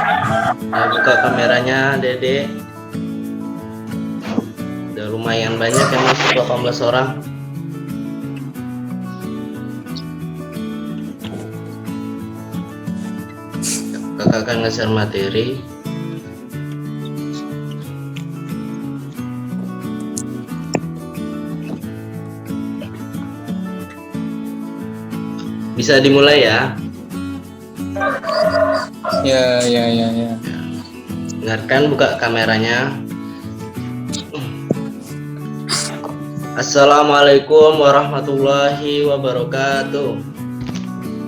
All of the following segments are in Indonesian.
Ya, buka kameranya, Dede. Udah lumayan banyak yang masuk 18 orang. Kakak akan nge-share materi. Bisa dimulai ya. Ya. Dengarkan, buka kameranya. Assalamualaikum warahmatullahi wabarakatuh.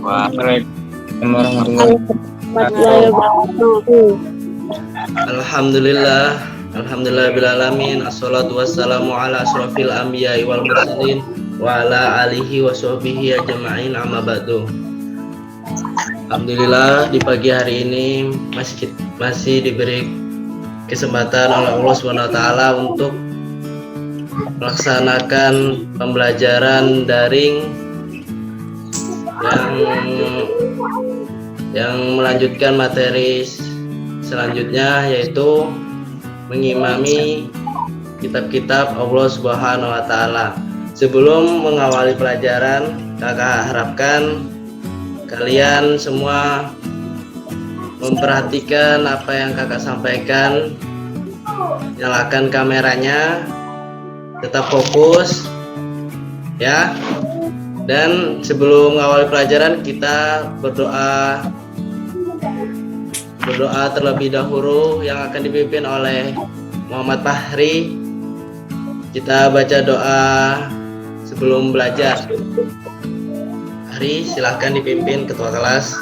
Waalaikumsalam warahmatullahi wabarakatuh. Alhamdulillah bil alamin. Assalatu wassalamu ala asrofil anbiya'i wal mursalin wa ala alihi wa sahbihi ajma'in, amma ba'du. Alhamdulillah di pagi hari ini masih diberi kesempatan oleh Allah SWT untuk melaksanakan pembelajaran daring yang melanjutkan materi selanjutnya, yaitu mengimami kitab-kitab Allah Subhanahu wa Ta'ala. Sebelum mengawali pelajaran, kakak harapkan kalian semua memperhatikan apa yang kakak sampaikan. Nyalakan kameranya, tetap fokus ya. Dan sebelum mengawali pelajaran, kita berdoa terlebih dahulu yang akan dipimpin oleh Muhammad Fahri. Kita baca doa sebelum belajar. Fahri, silahkan dipimpin ketua kelas.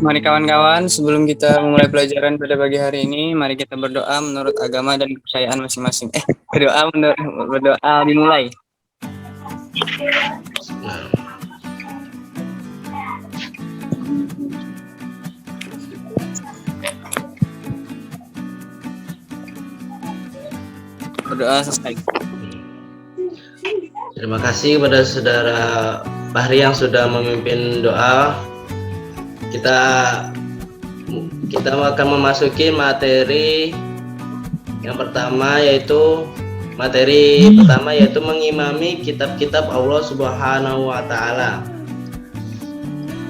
Mari kawan-kawan, sebelum kita memulai pelajaran pada pagi hari ini, mari kita berdoa menurut agama dan kepercayaan masing-masing. Berdoa dimulai. Berdoa selesai. Terima kasih kepada saudara Fahri yang sudah memimpin doa. Kita akan memasuki materi yang pertama, yaitu mengimami kitab-kitab Allah Subhanahu wa Ta'ala.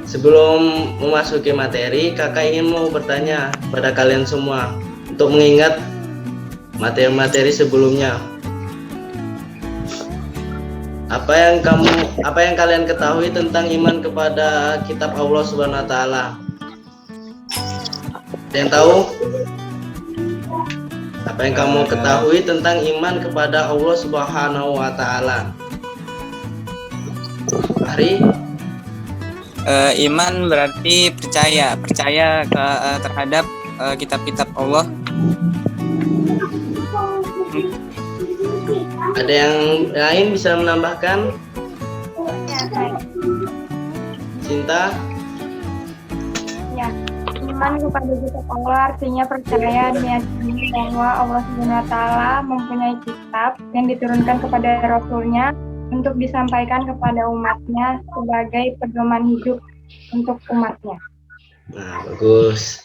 Sebelum memasuki materi, kakak ingin mau bertanya pada kalian semua untuk mengingat materi-materi sebelumnya. Apa yang kalian ketahui tentang iman kepada kitab Allah Subhanahu wa Ta'ala? Ada yang tahu? Apa yang kamu ketahui tentang iman kepada Allah Subhanahu wa Ta'ala? Hari? Iman berarti percaya terhadap kitab-kitab Allah. Ada yang lain bisa menambahkan? Cinta? Ya, iman kepada kitab Allah artinya percaya dan meyakini bahwa Allah Subhanahu wa Ta'ala mempunyai kitab yang diturunkan kepada Rasul-Nya untuk disampaikan kepada umatnya sebagai pedoman hidup untuk umatnya. Nah, bagus.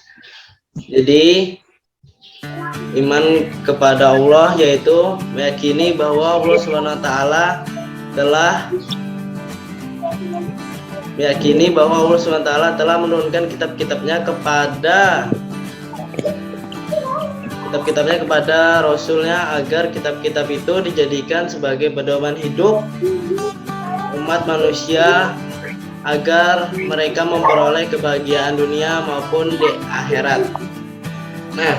Jadi iman kepada Allah yaitu meyakini bahwa Allah Subhanahu wa Ta'ala telah menurunkan kitab-kitabnya kepada Rasulnya agar kitab-kitab itu dijadikan sebagai pedoman hidup umat manusia agar mereka memperoleh kebahagiaan dunia maupun di akhirat. Nah,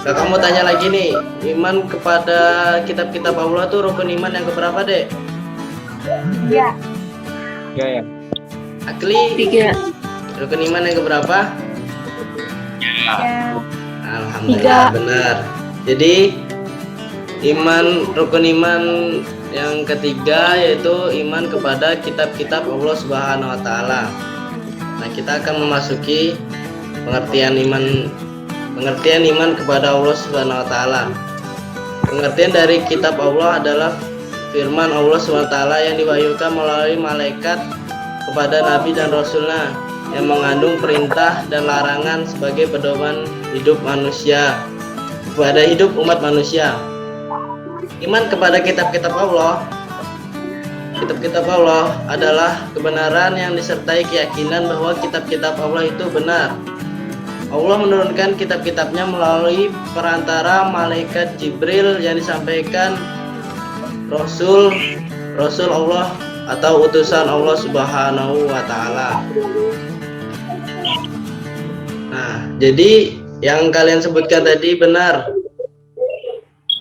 kakak mau tanya lagi nih, iman kepada kitab-kitab Allah tuh rukun iman yang keberapa, Dek? Ya. Ya. Akli? 3. Rukun iman yang keberapa? Ya. Alhamdulillah, 3. Benar. Jadi rukun iman yang ketiga yaitu iman kepada kitab-kitab Allah Subhanahu wa Ta'ala. Nah, kita akan memasuki pengertian iman kepada Allah Subhanahu wa Ta'ala. Pengertian dari kitab Allah adalah firman Allah Subhanahu wa Ta'ala yang diwahyukan melalui malaikat kepada nabi dan rasulnya, yang mengandung perintah dan larangan sebagai pedoman hidup manusia, kepada hidup umat manusia. Iman kepada kitab-kitab Allah. Kitab-kitab Allah adalah kebenaran yang disertai keyakinan bahwa kitab-kitab Allah itu benar. Allah menurunkan kitab-kitabnya melalui perantara malaikat Jibril yang disampaikan Rasul Allah atau utusan Allah Subhanahu wa Ta'ala. Nah, jadi yang kalian sebutkan tadi benar.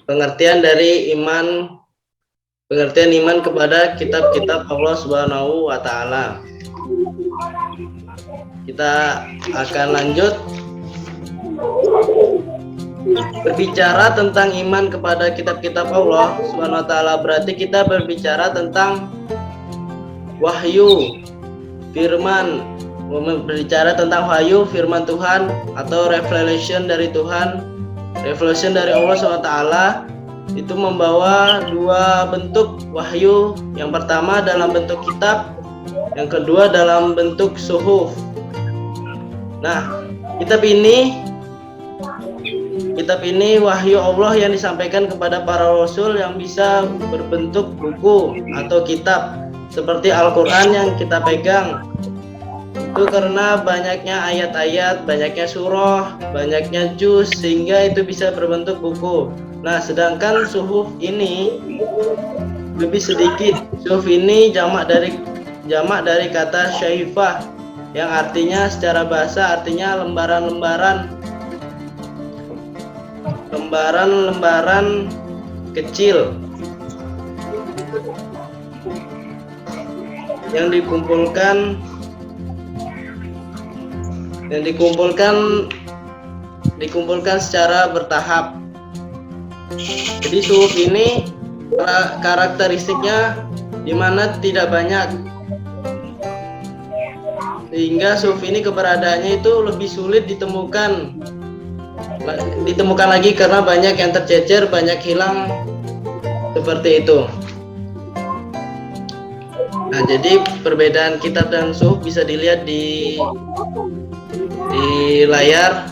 Pengertian iman kepada kitab-kitab Allah Subhanahu wa Ta'ala. Kita akan lanjut berbicara tentang iman kepada kitab-kitab Allah Subhanahu wa Ta'ala. Berarti kita berbicara tentang wahyu, firman, berbicara tentang wahyu, firman Tuhan atau revelation dari Tuhan, revelation dari Allah Subhanahu wa Ta'ala. Itu membawa dua bentuk wahyu. Yang pertama dalam bentuk kitab, yang kedua dalam bentuk suhuf. Nah, kitab ini wahyu Allah yang disampaikan kepada para rasul yang bisa berbentuk buku atau kitab seperti Al-Quran yang kita pegang. Itu karena banyaknya ayat-ayat, banyaknya surah, banyaknya juz, sehingga itu bisa berbentuk buku. Nah, sedangkan suhuf ini lebih sedikit. Suhuf ini jamak dari kata syaifah, yang artinya secara bahasa artinya lembaran kecil yang dikumpulkan secara bertahap. Jadi suhuf ini karakteristiknya dimana tidak banyak, sehingga suhuf ini keberadaannya itu lebih sulit ditemukan lagi karena banyak yang tercecer, banyak hilang, seperti itu. Nah, jadi perbedaan kitab dan suhuf bisa dilihat di layar.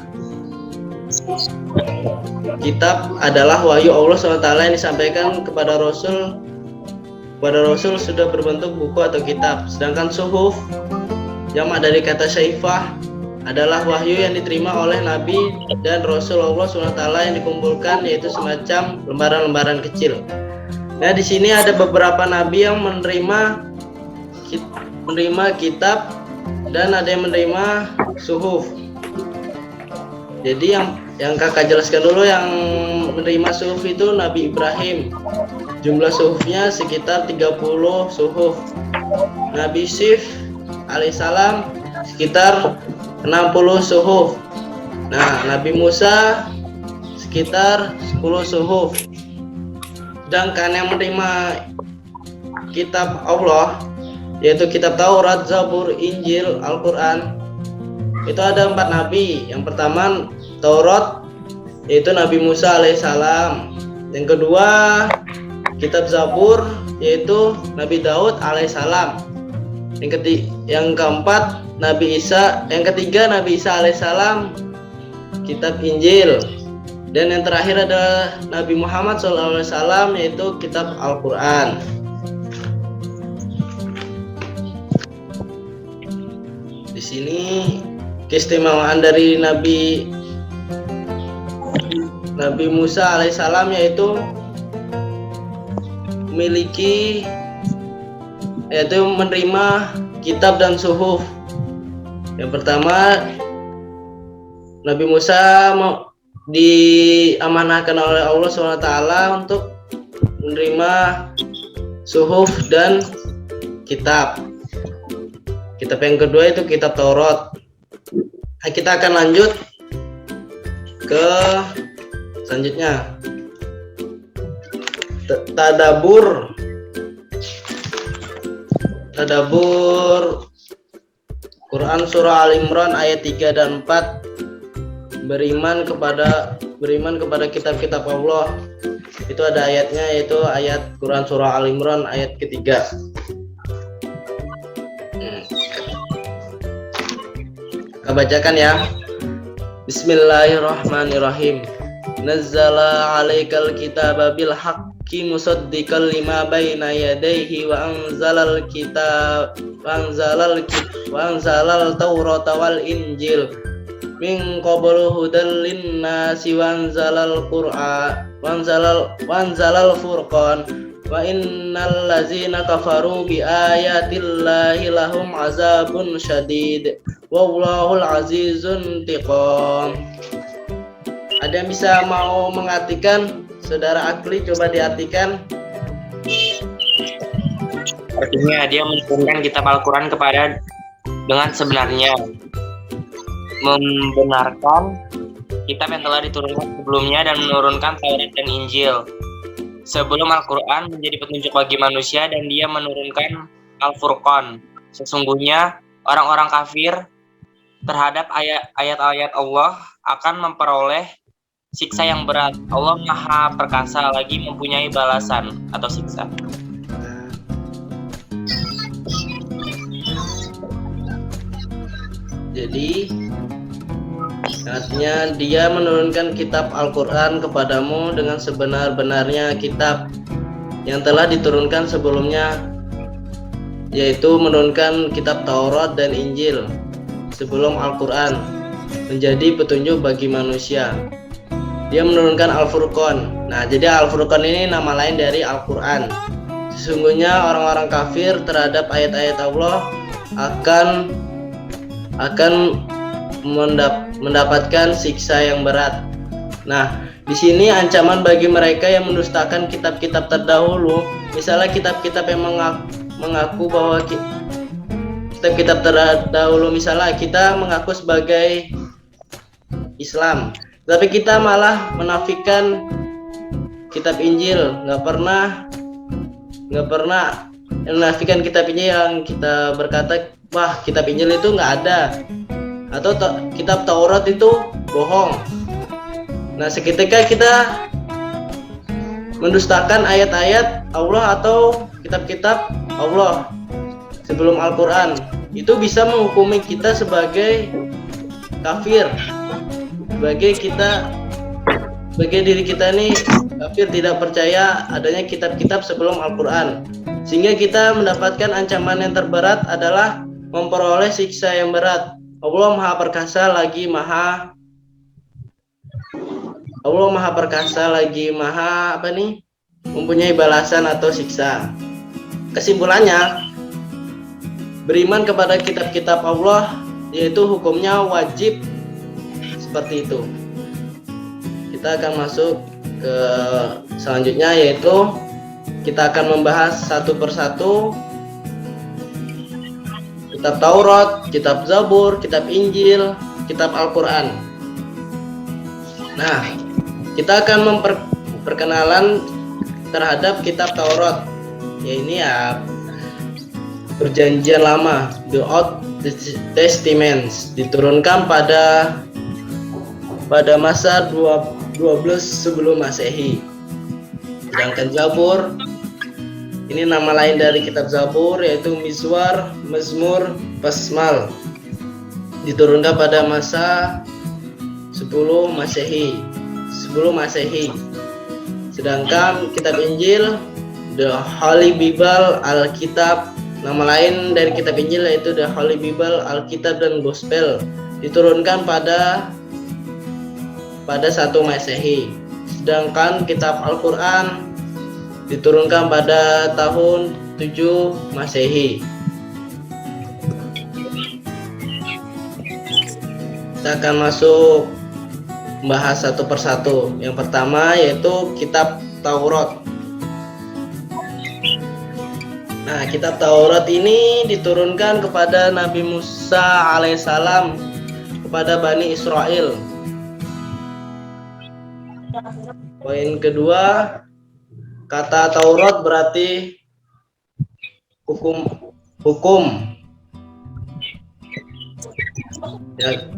Kitab adalah wahyu Allah SWT yang disampaikan kepada Rasul sudah berbentuk buku atau kitab. Sedangkan suhuf, jamak dari kata syaifah, adalah wahyu yang diterima oleh Nabi dan Rasul Allah SWT yang dikumpulkan, yaitu semacam lembaran-lembaran kecil. Nah, di sini ada beberapa Nabi yang menerima kitab dan ada yang menerima suhuf. Jadi yang kakak jelaskan dulu, yang menerima suhuf itu Nabi Ibrahim. Jumlah suhufnya sekitar 30 suhuf. Nabi Syif alaihissalam sekitar 60 suhuf. Nah, Nabi Musa sekitar 10 suhuf. Sedangkan yang menerima kitab Allah, yaitu kitab Taurat, Zabur, Injil, Al-Quran, itu ada 4 nabi. Yang pertama Taurat, yaitu Nabi Musa alaihissalam. Yang kedua kitab Zabur, yaitu Nabi Daud alaihissalam. Yang keempat Nabi Isa. Yang ketiga Nabi Isa alaihissalam, kitab Injil. Dan yang terakhir adalah Nabi Muhammad SAW, yaitu kitab Al-Quran. Di sini keistimewaan dari Nabi Musa alaihissalam, yaitu menerima kitab dan suhuf. Yang pertama, Nabi Musa diamanahkan oleh Allah SWT untuk menerima suhuf dan kitab. Kitab yang kedua itu kitab Taurat. Nah, kita akan lanjut ke selanjutnya. Tadabur Quran surah Al-Imran ayat 3 dan 4. Beriman kepada kitab-kitab Allah. Itu ada ayatnya, yaitu ayat Quran surah Al-Imran ayat ketiga. Kita bacakan ya. Bismillahirrahmanirrahim. Nazzala 'alaikal kitaba bil haqqi musaddiqan lima baina yadayhi wa anzalal taurata wal injil min qablu hudal linnasi wa anzalal qur'an wa anzalal furqan wa innal ladzina kafaru bi ayatillahi lahum azabun syadid wallahul azizun intiqam. Ada yang bisa mau mengartikan? Saudara Akli coba diartikan. Artinya dia menurunkan kitab Al-Quran kepada dengan sebenarnya, membenarkan kitab yang telah diturunkan sebelumnya dan menurunkan Taurat dan Injil sebelum Al-Quran menjadi petunjuk bagi manusia, dan dia menurunkan Al-Furqan. Sesungguhnya orang-orang kafir terhadap ayat-ayat Allah akan memperoleh siksa yang berat. Allah Maha Perkasa lagi mempunyai balasan atau siksa. Jadi artinya dia menurunkan kitab Al-Quran kepadamu dengan sebenar-benarnya kitab yang telah diturunkan sebelumnya, yaitu menurunkan kitab Taurat dan Injil sebelum Al-Quran menjadi petunjuk bagi manusia. Dia menurunkan Al-Furqan. Nah, jadi Al-Furqan ini nama lain dari Al-Quran. Sesungguhnya orang-orang kafir terhadap ayat-ayat Allah akan mendapatkan siksa yang berat. Nah, di sini ancaman bagi mereka yang mendustakan kitab-kitab terdahulu. Misalnya kitab-kitab yang mengaku bahwa kitab-kitab terdahulu, misalnya kita mengaku sebagai Islam, tapi kita malah menafikan kitab Injil, nggak pernah menafikan kitab Injil yang kita berkata, wah kitab Injil itu nggak ada, atau kitab Taurat itu bohong. Nah, seketika kita mendustakan ayat-ayat Allah atau kitab-kitab Allah sebelum Al-Quran, itu bisa menghukumi kita sebagai kafir, sebagai diri kita ini kafir, tidak percaya adanya kitab-kitab sebelum Al-Quran, sehingga kita mendapatkan ancaman yang terberat adalah memperoleh siksa yang berat. Allah Maha Perkasa lagi maha mempunyai balasan atau siksa. Kesimpulannya, beriman kepada kitab-kitab Allah yaitu hukumnya wajib seperti itu. Kita akan masuk ke selanjutnya, yaitu kita akan membahas satu persatu kitab Taurat, kitab Zabur, kitab Injil, kitab Al-Quran. Nah, kita akan memperkenalan terhadap kitab Taurat. Ya, ini ya Perjanjian Lama, the Old Testament, diturunkan pada masa 12 sebelum Masehi. Sedangkan Zabur, ini nama lain dari kitab Zabur, yaitu Mizwar, Mazmur, Pasmal, diturunkan pada masa 10 Masehi, sebelum Masehi. Sedangkan kitab Injil, The Holy Bible, Alkitab, nama lain dari kitab Injil yaitu The Holy Bible, Alkitab dan Gospel, diturunkan pada 1 Masehi. Sedangkan kitab Al-Quran diturunkan pada tahun 7 Masehi. Kita akan masuk membahas satu persatu. Yang pertama yaitu kitab Taurat. Nah, kitab Taurat ini diturunkan kepada Nabi Musa alaihissalam kepada Bani Israel. Poin kedua, kata Taurat berarti hukum. Ya,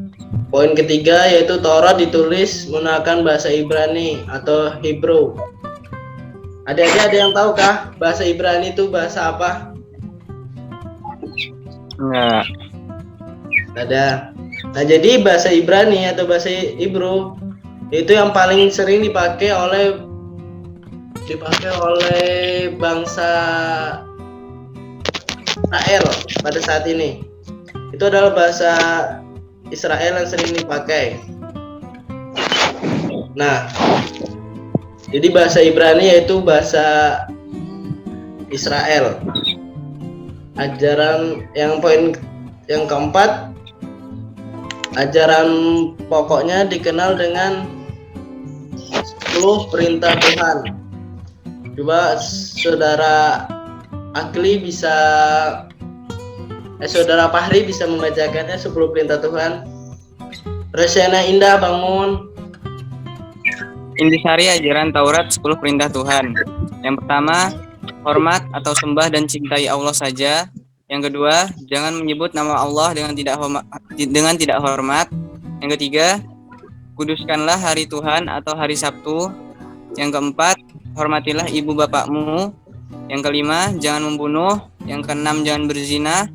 poin ketiga yaitu Taurat ditulis menggunakan bahasa Ibrani atau Hebrew. Adik-adik ada yang tahukah bahasa Ibrani itu bahasa apa? Enggak. Ada. Nah, jadi bahasa Ibrani atau bahasa Ibru itu yang paling sering dipakai oleh bangsa Israel pada saat ini. Itu adalah bahasa Israel yang sering dipakai. Nah, jadi bahasa Ibrani yaitu bahasa Israel. Ajaran yang keempat, ajaran pokoknya dikenal dengan 10 perintah Tuhan. Coba saudara saudara Fahri bisa membacakannya 10 perintah Tuhan. Resena Indah bangun. Intisari ajaran Taurat 10 perintah Tuhan. Yang pertama, hormat atau sembah dan cintai Allah saja. Yang kedua, jangan menyebut nama Allah dengan tidak hormat. Yang ketiga, kuduskanlah hari Tuhan atau hari Sabtu. Yang keempat, hormatilah ibu bapakmu. Yang kelima, jangan membunuh. Yang keenam, jangan berzina.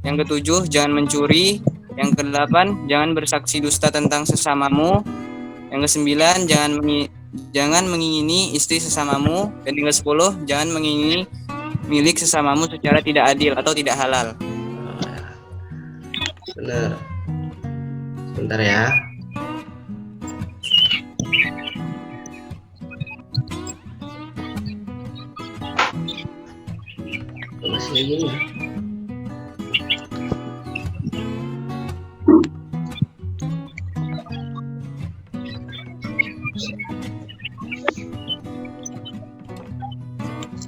Yang ketujuh, jangan mencuri. Yang kedelapan, jangan bersaksi dusta tentang sesamamu. Yang kesembilan, jangan mengingini istri sesamamu. Dan yang kesepuluh, jangan mengingini milik sesamamu secara tidak adil atau tidak halal. Benar. Sebentar ya. Masih gini ya.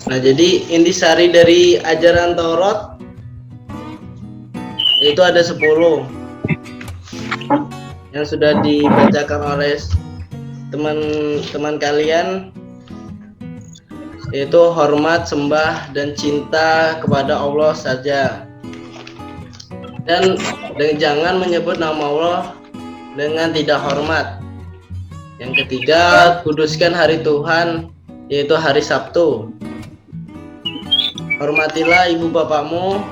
Nah, jadi intisari dari ajaran Taurat itu ada 10 yang sudah dibacakan oleh teman-teman kalian, yaitu hormat, sembah, dan cinta kepada Allah saja, dan jangan menyebut nama Allah dengan tidak hormat. Yang ketiga, kuduskan hari Tuhan, yaitu hari Sabtu. Hormatilah ibu bapakmu,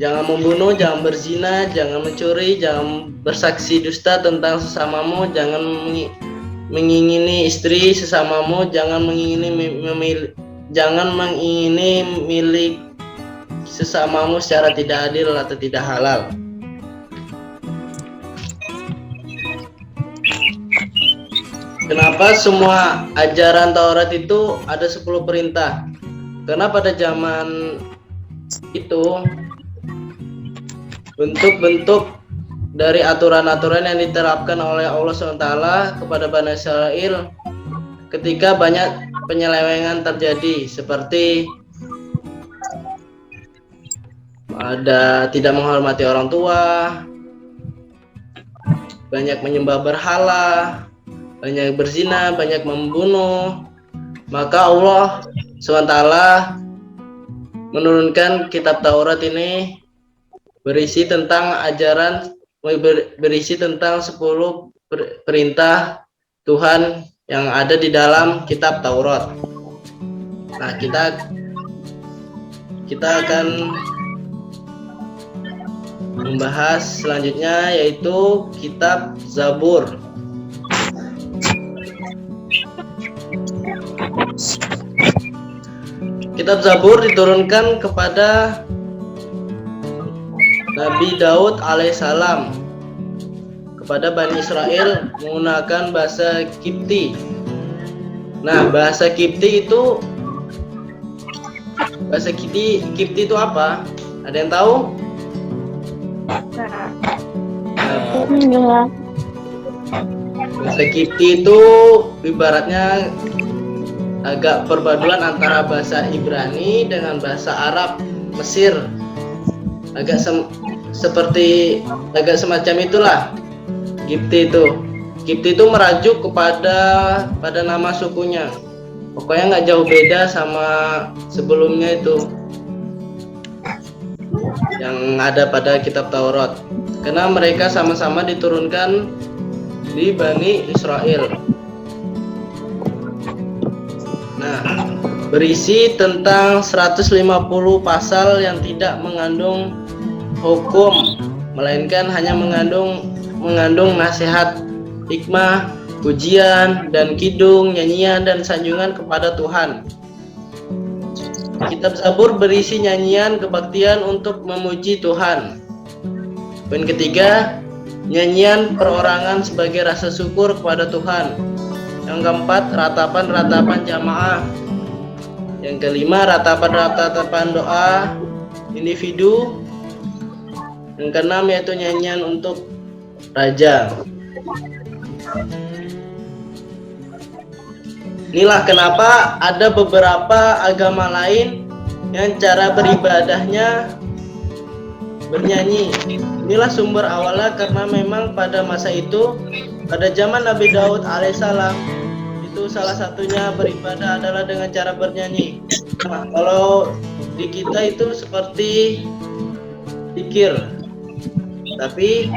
jangan membunuh, jangan berzina, jangan mencuri, jangan bersaksi dusta tentang sesamamu, jangan mengingini istri sesamamu, jangan mengingini milik sesamamu secara tidak adil atau tidak halal. Kenapa semua ajaran Taurat itu ada 10 perintah? Karena pada zaman itu bentuk-bentuk dari aturan-aturan yang diterapkan oleh Allah SWT kepada Bani Israel ketika banyak penyelewengan terjadi, seperti ada tidak menghormati orang tua, banyak menyembah berhala, banyak berzina, banyak membunuh. Maka Allah SWT menurunkan kitab Taurat ini berisi tentang 10 perintah Tuhan yang ada di dalam kitab Taurat. Nah, kita akan membahas selanjutnya, yaitu kitab Zabur. Kitab Zabur diturunkan kepada Nabi Daud alaihissalam kepada Bani Israel menggunakan bahasa Kipti. Nah, bahasa Kipti itu apa? Ada yang tahu? Bahasa Kipti itu ibaratnya agak perpaduan antara bahasa Ibrani dengan bahasa Arab Mesir. Agak semacam itulah Kipti itu. Kipti itu merajuk pada nama sukunya. Pokoknya nggak jauh beda sama sebelumnya itu yang ada pada kitab Taurat, karena mereka sama-sama diturunkan di Bani Israel. Nah, berisi tentang 150 pasal yang tidak mengandung hukum melainkan hanya mengandung nasihat, hikmah, pujian, dan kidung, nyanyian, dan sanjungan kepada Tuhan. Kitab Zabur berisi nyanyian kebaktian untuk memuji Tuhan. Poin ketiga, nyanyian perorangan sebagai rasa syukur kepada Tuhan. Yang keempat, ratapan-ratapan jamaah. Yang kelima, ratapan-ratapan doa individu. Yang keenam, yaitu nyanyian untuk raja. Inilah kenapa ada beberapa agama lain yang cara beribadahnya bernyanyi. Inilah sumber awalnya, karena memang pada masa itu, pada zaman Nabi Daud alaihissalam, itu salah satunya beribadah adalah dengan cara bernyanyi. Nah, kalau di kita itu seperti zikir, tapi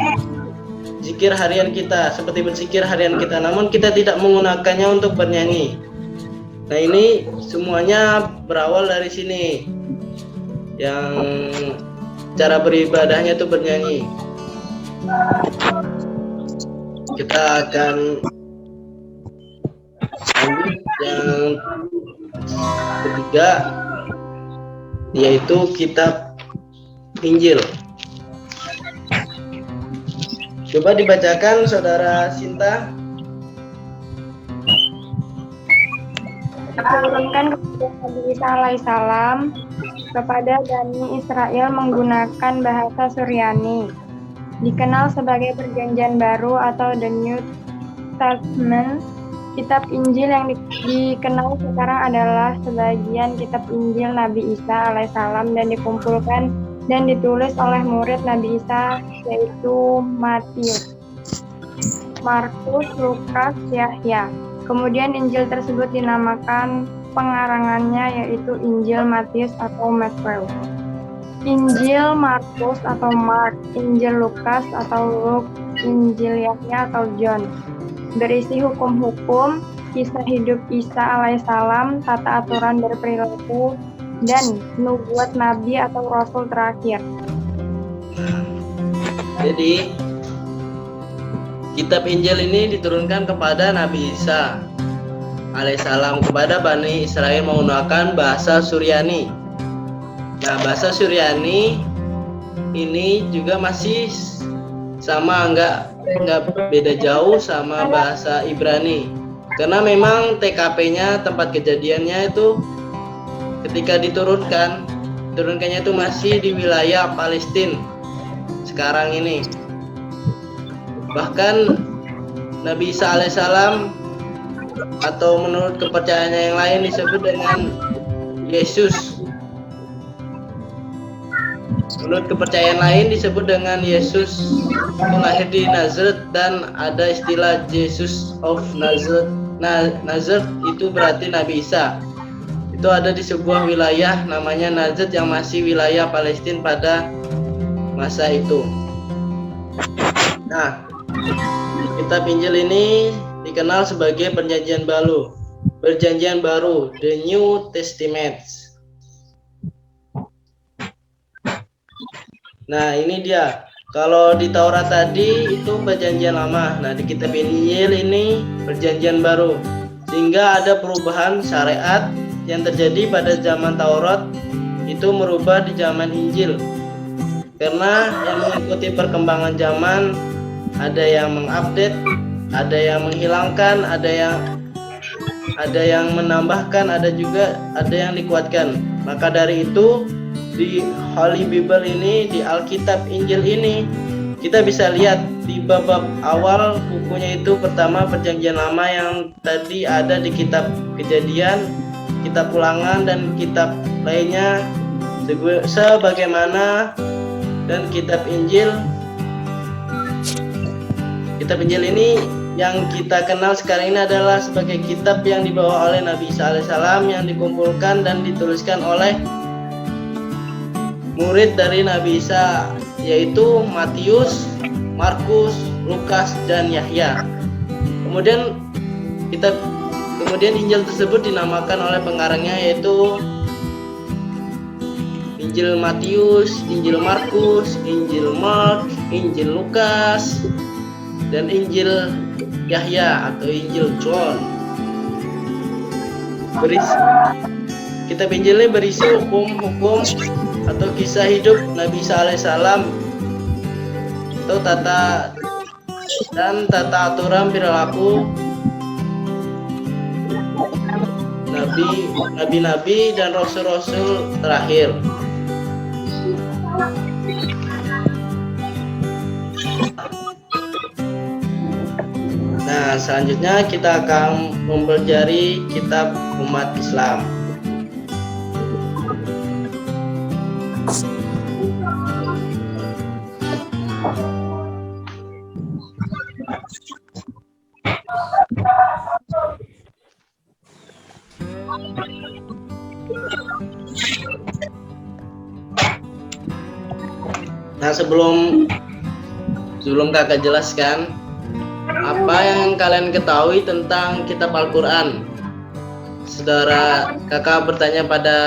zikir harian kita, seperti berzikir harian kita, namun kita tidak menggunakannya untuk bernyanyi. Nah, ini semuanya berawal dari sini, yang cara beribadahnya itu bernyanyi. Kita akan lanjut yang ketiga, yaitu kitab Injil. Coba dibacakan Saudara Sinta. Diturunkan kepada Nabi Isa alaihissalam kepada Bani Israel menggunakan bahasa Suryani, dikenal sebagai Perjanjian Baru atau The New Testament. Kitab Injil yang dikenal sekarang adalah sebagian kitab Injil Nabi Isa alaihissalam dan dikumpulkan dan ditulis oleh murid Nabi Isa, yaitu Matius, Markus, Lukas, Yahya. Kemudian Injil tersebut dinamakan pengarangannya, yaitu Injil Matius atau Matthew, Injil Markus atau Mark, Injil Lukas atau Luke, Injil Yahya atau John. Berisi hukum-hukum, kisah hidup Isa alaihissalam, tata aturan berperilaku, dan nubuat nabi atau rasul terakhir. Jadi kitab Injil ini diturunkan kepada Nabi Isa alaihissalam kepada Bani Israel menggunakan bahasa Suryani. Nah, bahasa Suryani ini juga masih sama, enggak beda jauh sama bahasa Ibrani, karena memang TKP-nya, tempat kejadiannya itu ketika diturunkannya itu masih di wilayah Palestina sekarang ini. Bahkan Nabi Isa alaihissalam, atau menurut kepercayaannya yang lain, disebut dengan Yesus. Menurut kepercayaan lain disebut dengan Yesus lahir di Nazaret, dan ada istilah Jesus of Nazareth. Nazaret itu berarti Nabi Isa. Itu ada di sebuah wilayah namanya Nazaret yang masih wilayah Palestina pada masa itu. Nah, kitab Injil ini dikenal sebagai Perjanjian Baru, The New Testament. Nah, ini dia. Kalau di Taurat tadi itu Perjanjian Lama. Nah, di kitab Injil ini Perjanjian Baru. Sehingga ada perubahan syariat yang terjadi pada zaman Taurat itu merubah di zaman Injil. Karena yang mengikuti perkembangan zaman, ada yang mengupdate, ada yang menghilangkan, ada yang menambahkan, ada yang dikuatkan. Maka dari itu di Holy Bible ini, di Alkitab Injil ini, kita bisa lihat di bab awal bukunya itu, pertama Perjanjian Lama yang tadi ada di kitab Kejadian, kitab Ulangan, dan kitab lainnya sebagaimana. Dan kitab Injil ini yang kita kenal sekarang ini adalah sebagai kitab yang dibawa oleh Nabi Isa alaihissalam, yang dikumpulkan dan dituliskan oleh murid dari Nabi Isa, yaitu Matius, Markus, Lukas, dan Yahya. Kemudian Injil tersebut dinamakan oleh pengarangnya, yaitu Injil Matius, Injil Markus, Injil Mark, Injil Lukas, dan Injil Yahya atau Injil John. Kitab Injil ini berisi hukum-hukum atau kisah hidup Nabi Isa alaihissalam atau tata aturan perilaku nabi-nabi dan rasul-rasul terakhir. Nah, selanjutnya kita akan mempelajari kitab umat Islam. Nah, sebelum kakak jelaskan apa yang kalian ketahui tentang kitab Al-Quran, saudara kakak bertanya pada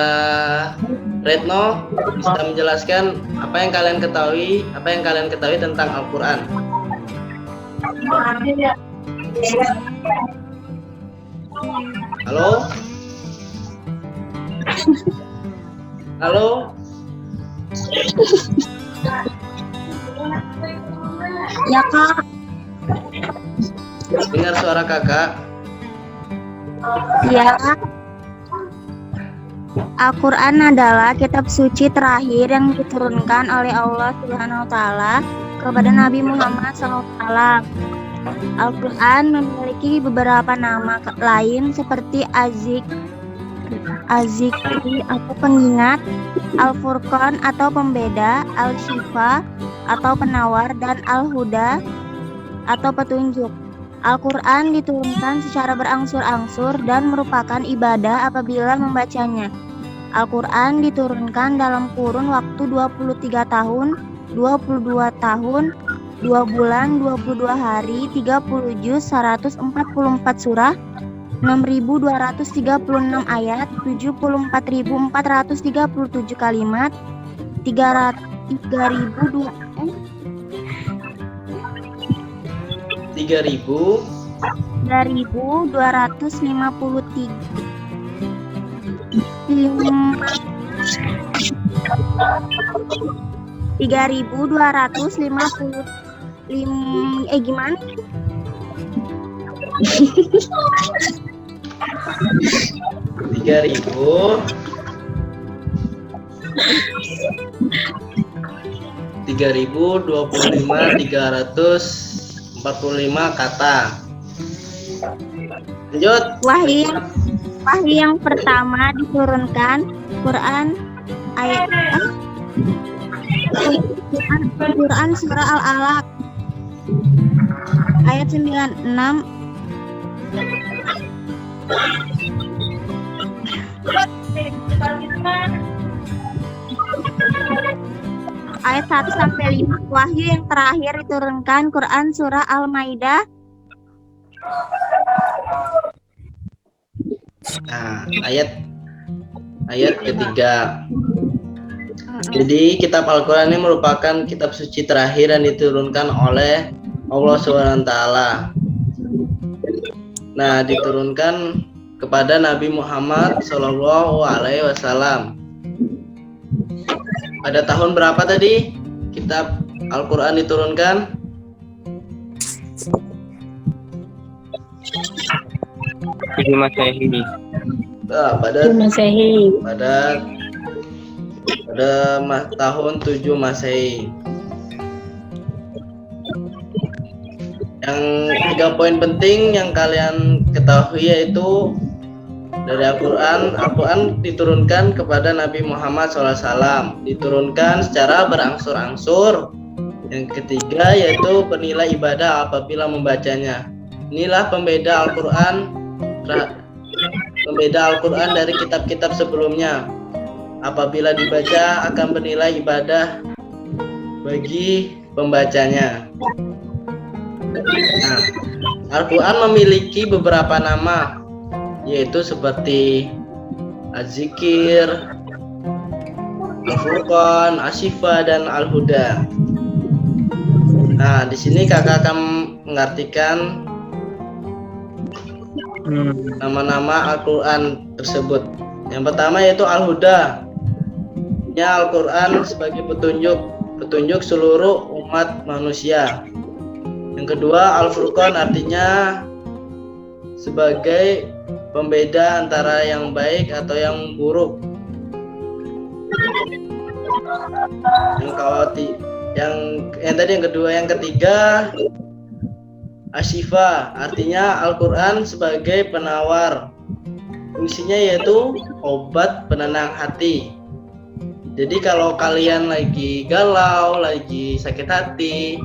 Retno, bisa menjelaskan apa yang kalian ketahui tentang Al-Quran. Halo? Halo? Ya Kak. Dengar suara kakak. Ya. Al-Quran adalah kitab suci terakhir yang diturunkan oleh Allah Subhanahu wa taala kepada Nabi Muhammad SAW. Al-Quran memiliki beberapa nama lain seperti Az-Zikri atau pengingat, Al-Furqan atau pembeda, Al-Syifa atau penawar, dan Al-Huda atau petunjuk. Al-Quran diturunkan secara berangsur-angsur dan merupakan ibadah apabila membacanya. Al-Quran diturunkan dalam kurun waktu 23 tahun, 22 tahun, 2 bulan, 22 hari, 30 juz, 144 surah, 6.236 ayat, 74.437 kalimat, 3.253 gimana? Tiga ribu 3.025 kata. Lanjut. Wahyu yang pertama diturunkan Quran surah Al-Alaq ayat 96. Ayat 1-5. Wahyu yang terakhir diturunkan Quran surah Al-Maidah. Nah, ayat ketiga. Jadi kitab Al-Quran ini merupakan kitab suci terakhir yang diturunkan oleh Allah SWT. Nah, diturunkan kepada Nabi Muhammad SAW. Pada tahun berapa tadi kitab Al-Quran diturunkan? Masehi. Pada tahun 7 Masehi. Yang 3 poin penting yang kalian ketahui yaitu dari Al-Quran diturunkan kepada Nabi Muhammad SAW, diturunkan secara berangsur-angsur. Yang ketiga yaitu bernilai ibadah apabila membacanya. Inilah pembeda Al-Quran dari kitab-kitab sebelumnya. Apabila dibaca akan bernilai ibadah bagi pembacanya. Nah, Al-Quran memiliki beberapa nama, yaitu seperti Az-Zikir, Al-Furqan, Asy-Syifa, dan Al-Huda. Nah, di sini kakak akan mengartikan nama-nama Al-Quran tersebut. Yang pertama yaitu Al-Huda. Ya, Al-Quran sebagai petunjuk seluruh umat manusia. Yang kedua, Al-Furqan artinya sebagai pembeda antara yang baik atau yang buruk. Yang ketiga, Asy-Syifa artinya Al-Quran sebagai penawar. Fungsinya yaitu obat penenang hati. Jadi kalau kalian lagi galau, lagi sakit hati,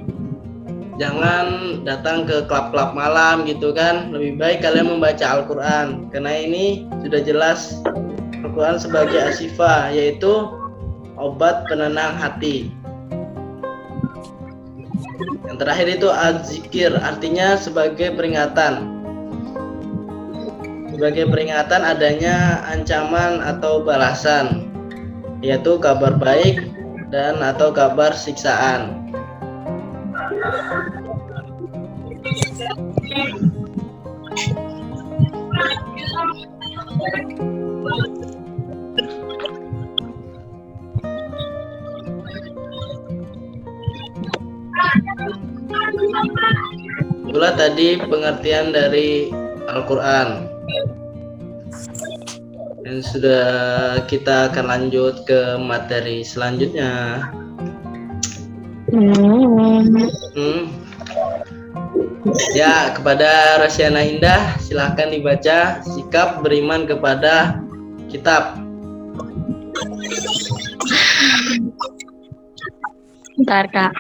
jangan datang ke klub-klub malam gitu kan. Lebih baik kalian membaca Al-Quran, karena ini sudah jelas Al-Quran sebagai Asy-Syifa, yaitu obat penenang hati. Yang terakhir itu Az-Zikir, artinya sebagai peringatan. Sebagai peringatan adanya ancaman atau balasan, yaitu kabar baik dan atau kabar siksaan. Itulah tadi pengertian dari Al-Quran. Dan sudah kita akan lanjut ke materi selanjutnya. Ya, kepada Rosyana Indah, silahkan dibaca sikap beriman kepada kitab. Bentar, Kak.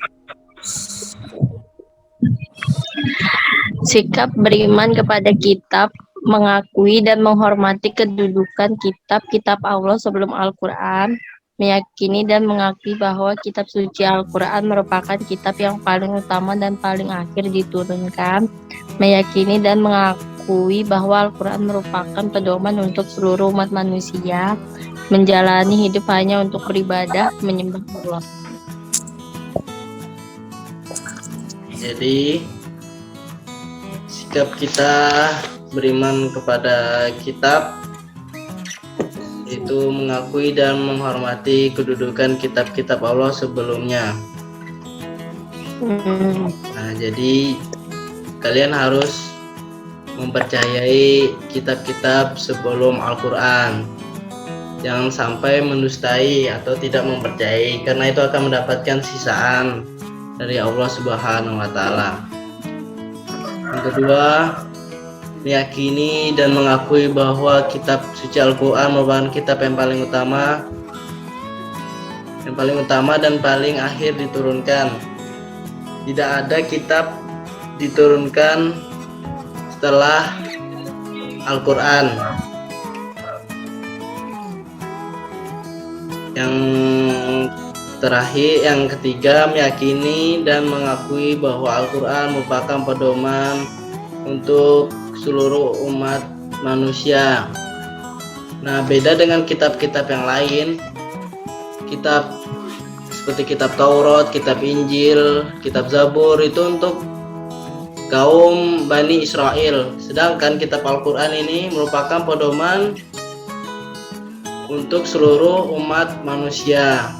Sikap beriman kepada kitab, mengakui dan menghormati kedudukan kitab-kitab Allah sebelum Al-Quran, meyakini dan mengakui bahwa kitab suci Al-Quran merupakan kitab yang paling utama dan paling akhir diturunkan, meyakini dan mengakui bahwa Al-Quran merupakan pedoman untuk seluruh umat manusia, menjalani hidup hanya untuk beribadah, menyembah Allah. Jadi sikap kita beriman kepada kitab itu mengakui dan menghormati kedudukan kitab-kitab Allah sebelumnya. Nah, jadi kalian harus mempercayai kitab-kitab sebelum Al-Quran. Jangan sampai mendustai atau tidak mempercayai, karena itu akan mendapatkan sisaan dari Allah Subhanahu wa Ta'ala. Yang kedua, meyakini dan mengakui bahwa kitab suci Al-Quran merupakan kitab yang paling utama dan paling akhir diturunkan. Tidak ada kitab diturunkan setelah Al-Quran. Yang terakhir, yang ketiga, meyakini dan mengakui bahwa Al-Quran merupakan pedoman untuk seluruh umat manusia. Nah, beda dengan kitab-kitab yang lain. Kitab seperti kitab Taurat, kitab Injil, kitab Zabur itu untuk kaum Bani Israel. Sedangkan kitab Al-Quran ini merupakan pedoman untuk seluruh umat manusia.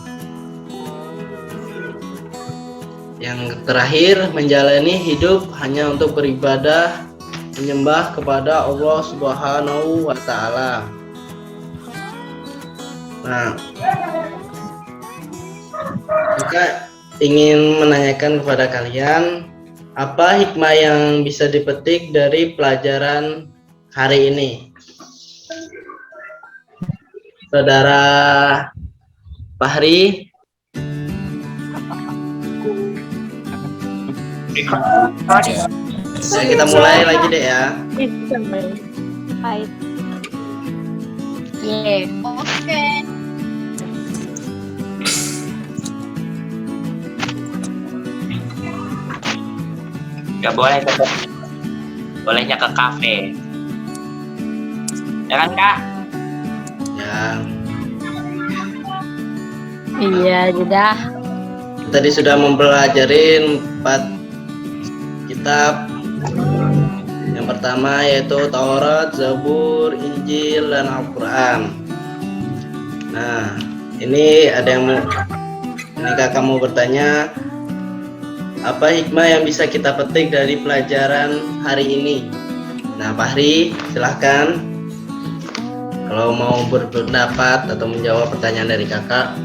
Yang terakhir, menjalani hidup hanya untuk beribadah, menyembah kepada Allah Subhanahu wa Ta'ala. Nah, kita ingin menanyakan kepada kalian, apa hikmah yang bisa dipetik dari pelajaran hari ini? Saudara Fahri. Nah, kita mulai lagi deh ya. Oke. Gak boleh ke bolehnya ke kafe. Ya kan, Kak? Ya. Iya, sudah. Tadi sudah mempelajari 4 kitab. Yang pertama yaitu Taurat, Zabur, Injil, dan Al-Quran. Nah, ini ada yang mau, ini kakak mau bertanya, apa hikmah yang bisa kita petik dari pelajaran hari ini? Nah, Fahri, silahkan. Kalau mau berpendapat atau menjawab pertanyaan dari kakak.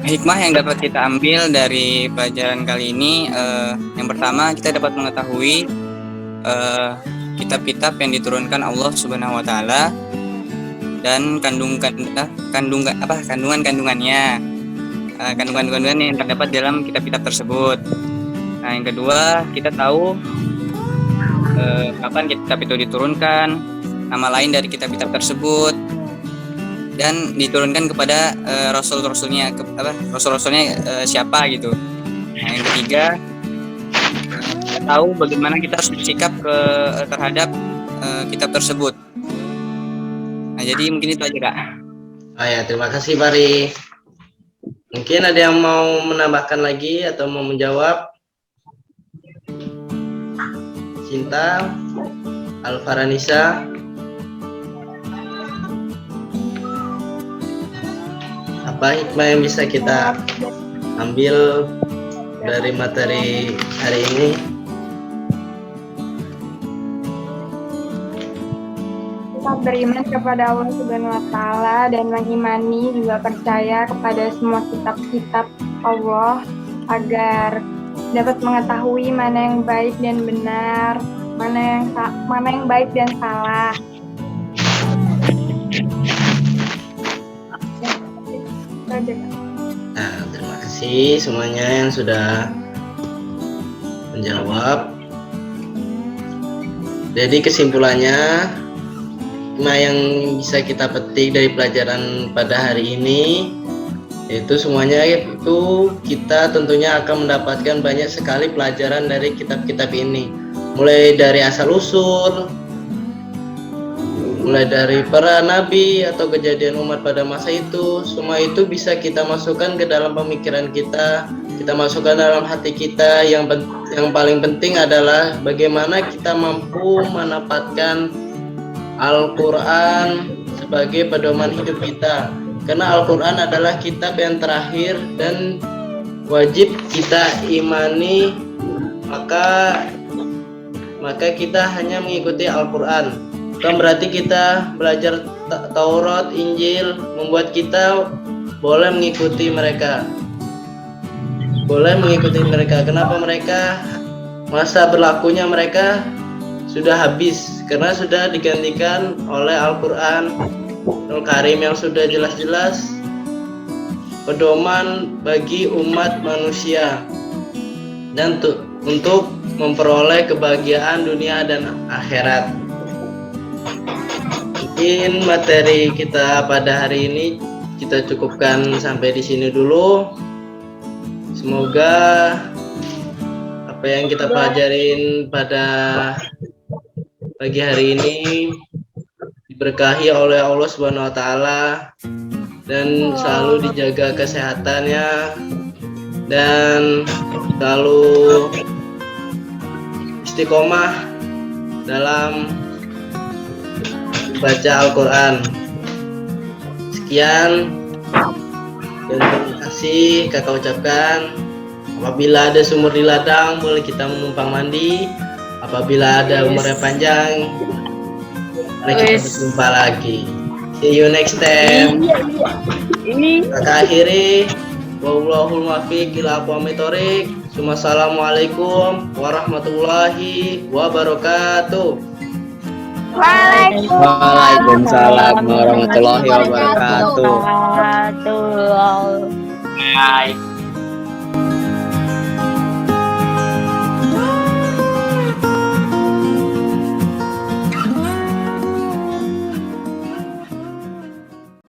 Hikmah yang dapat kita ambil dari pelajaran kali ini, yang pertama kita dapat mengetahui kitab-kitab yang diturunkan Allah Subhanahu Wa Taala dan kandungan-kandungannya yang terdapat dalam kitab-kitab tersebut. Nah, yang kedua kita tahu kapan kitab itu diturunkan, nama lain dari kitab-kitab tersebut, dan diturunkan kepada rasul-rasulnya siapa gitu. Nah, yang ketiga kita tahu bagaimana kita harus bersikap terhadap kitab tersebut. Nah, jadi mungkin itu aja, Kak. Oh ya, terima kasih Fahri. Mungkin ada yang mau menambahkan lagi atau mau menjawab? Cinta, Alfaranisa. Apa hikmah yang bisa kita ambil dari materi hari ini? Tetap beriman kepada Allah Subhanahu wa Ta'ala dan mengimani juga percaya kepada semua kitab-kitab Allah agar dapat mengetahui mana yang baik dan benar, mana yang baik dan salah. Nah, terima kasih semuanya yang sudah menjawab. Jadi kesimpulannya, hikmah yang bisa kita petik dari pelajaran pada hari ini, yaitu semuanya itu kita tentunya akan mendapatkan banyak sekali pelajaran dari kitab-kitab ini. Mulai dari asal-usul, mulai dari para nabi atau kejadian umat pada masa itu, semua itu bisa kita masukkan ke dalam pemikiran kita masukkan dalam hati kita. Yang paling penting adalah bagaimana kita mampu menempatkan Al-Quran sebagai pedoman hidup kita, karena Al-Quran adalah kitab yang terakhir dan wajib kita imani, maka kita hanya mengikuti Al-Quran. Bukan berarti kita belajar Taurat, Injil membuat kita boleh mengikuti mereka. Kenapa mereka masa berlakunya mereka sudah habis? Karena sudah digantikan oleh Al-Quran Al-Karim yang sudah jelas-jelas pedoman bagi umat manusia dan untuk memperoleh kebahagiaan dunia dan akhirat. Mungkin materi kita pada hari ini kita cukupkan sampai di sini dulu. Semoga apa yang kita pelajarin pada pagi hari ini diberkahi oleh Allah Subhanahu wa Ta'ala dan selalu dijaga kesehatannya dan selalu istiqomah dalam baca Al-Quran. Sekian dan terima kasih kakak ucapkan. Apabila ada sumur di ladang, boleh kita menumpang mandi. Apabila ada umur yang panjang, mari kita berjumpa lagi. See you next time. Kakak akhiri. Wallahul muwaffiq ila aqwamit thoriq. Assalamualaikum warahmatullahi wabarakatuh. Waalaikumsalam warahmatullahi wabarakatuh. Bye.